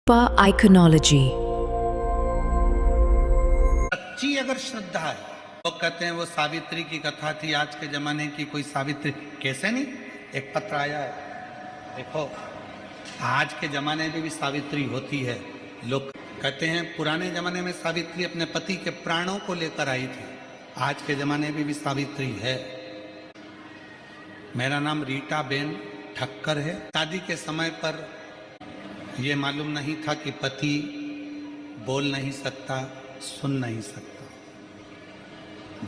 रूपा आइकनोलॉजी। सच्ची अगर श्रद्धा है, लोग कहते हैं वो सावित्री की कथा थी, आज के जमाने की कोई सावित्री कैसे नहीं। एक पत्र आया है, देखो आज के जमाने में भी सावित्री होती है। लोग कहते हैं पुराने जमाने में सावित्री अपने पति के प्राणों को लेकर आई थी, आज के जमाने में भी सावित्री है। मेरा नाम रीटा बेन ठक्कर है। शादी के समय पर यह मालूम नहीं था कि पति बोल नहीं सकता, सुन नहीं सकता।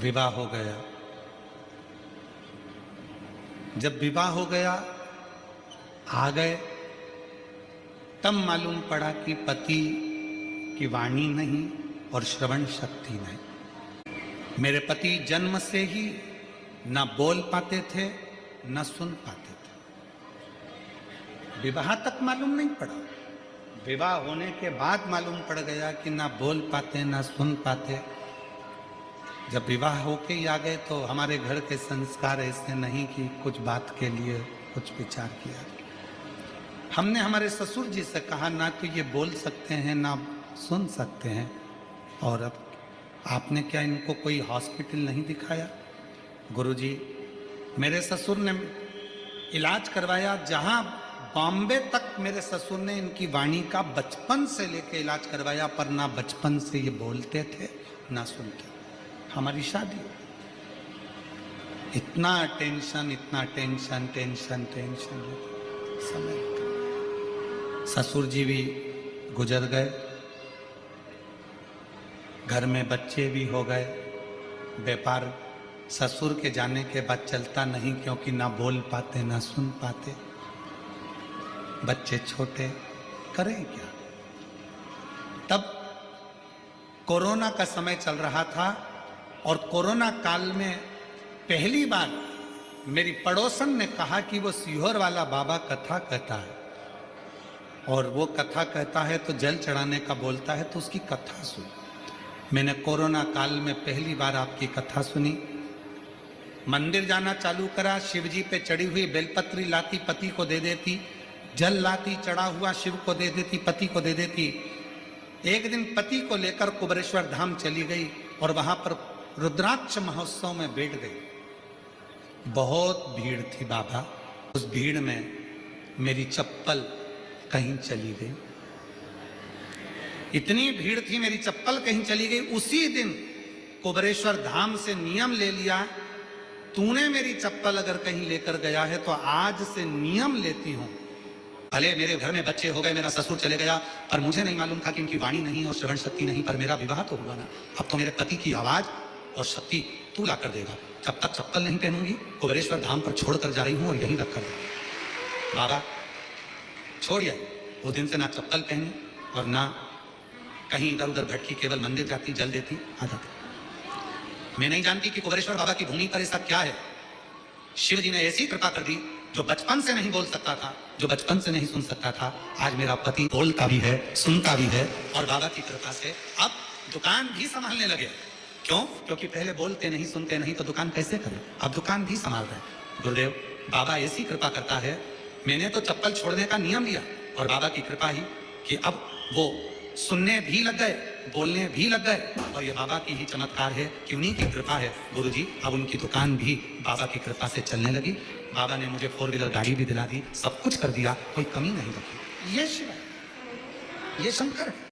विवाह हो गया। जब विवाह हो गया, आ गए, तब मालूम पड़ा कि पति की वाणी नहीं और श्रवण शक्ति नहीं। मेरे पति जन्म से ही ना बोल पाते थे ना सुन पाते थे। विवाह तक मालूम नहीं पड़ा, विवाह होने के बाद मालूम पड़ गया कि ना बोल पाते ना सुन पाते। जब विवाह होके ही आ गए तो हमारे घर के संस्कार ऐसे नहीं कि कुछ बात के लिए कुछ विचार किया। हमने हमारे ससुर जी से कहा ना तो ये बोल सकते हैं ना सुन सकते हैं, और अब आपने क्या इनको कोई हॉस्पिटल नहीं दिखाया? गुरुजी, मेरे ससुर ने इलाज करवाया, जहां बॉम्बे तक मेरे ससुर ने इनकी वाणी का बचपन से लेके इलाज करवाया, पर ना बचपन से ये बोलते थे ना सुनते। हमारी शादी, इतना टेंशन, इतना टेंशन टेंशन टेंशन, समय। ससुर जी भी गुजर गए, घर में बच्चे भी हो गए। व्यापार ससुर के जाने के बाद चलता नहीं, क्योंकि ना बोल पाते ना सुन पाते, बच्चे छोटे, करें क्या। तब कोरोना का समय चल रहा था, और कोरोना काल में पहली बार मेरी पड़ोसन ने कहा कि वो सीहोर वाला बाबा कथा कहता है, और वो कथा कहता है तो जल चढ़ाने का बोलता है, तो उसकी कथा सुन। मैंने कोरोना काल में पहली बार आपकी कथा सुनी। मंदिर जाना चालू करा, शिव जी पे चढ़ी हुई बेलपत्री लाती, पति को दे देती, जल लाती, चढ़ा हुआ शिव को दे देती, पति को दे देती। एक दिन पति को लेकर कुबरेश्वर धाम चली गई, और वहां पर रुद्राक्ष महोत्सव में बैठ गई। बहुत भीड़ थी बाबा, उस भीड़ में मेरी चप्पल कहीं चली गई। इतनी भीड़ थी, मेरी चप्पल कहीं चली गई। उसी दिन कुबरेश्वर धाम से नियम ले लिया, तूने मेरी चप्पल अगर कहीं लेकर गया है तो आज से नियम लेती हूं, भले मेरे घर में बच्चे हो गए, मेरा ससुर चले गया, पर मुझे नहीं मालूम था कि इनकी वाणी नहीं और श्रवण शक्ति नहीं, पर मेरा विवाह तो हुआ ना। अब तो मेरे पति की आवाज और शक्ति तू ला कर देगा। जब तक चप्पल नहीं पहनूंगी, कुबरेश्वर धाम पर छोड़कर जा रही हूं, और यहीं रख कर बाबा छोड़िए। उस दिन से ना चप्पल पहनी और ना कहीं इधर उधर भटकी, केवल मंदिर जाती, जल देती, आ जाती। मैं नहीं जानती कि कुबरेश्वर बाबा की भूमि पर ऐसा क्या है। शिव जी ने ऐसी कृपा कर दी, जो बचपन से नहीं बोल सकता था, जो बचपन से नहीं सुन सकता था, आज मेरा पति बोलता भी है, सुनता भी है, और बाबा की कृपा से अब दुकान भी संभालने लगे। क्यों? क्योंकि पहले बोलते नहीं, सुनते नहीं, तो दुकान कैसे करें, अब दुकान भी संभाल रहे। गुरुदेव, बाबा ऐसी कृपा करता है। मैंने तो चप्पल छोड़ने का नियम लिया, और बाबा की कृपा ही कि अब वो सुनने भी लग गए, बोलने भी लग गए, और ये बाबा की ही चमत्कार है कि उन्हीं की कृपा है। गुरुजी, अब उनकी दुकान भी बाबा की कृपा से चलने लगी। बाबा ने मुझे 4 व्हीलर गाड़ी भी दिला दी, सब कुछ कर दिया, कोई कमी नहीं रखी। ये शिव है, ये शंकर है।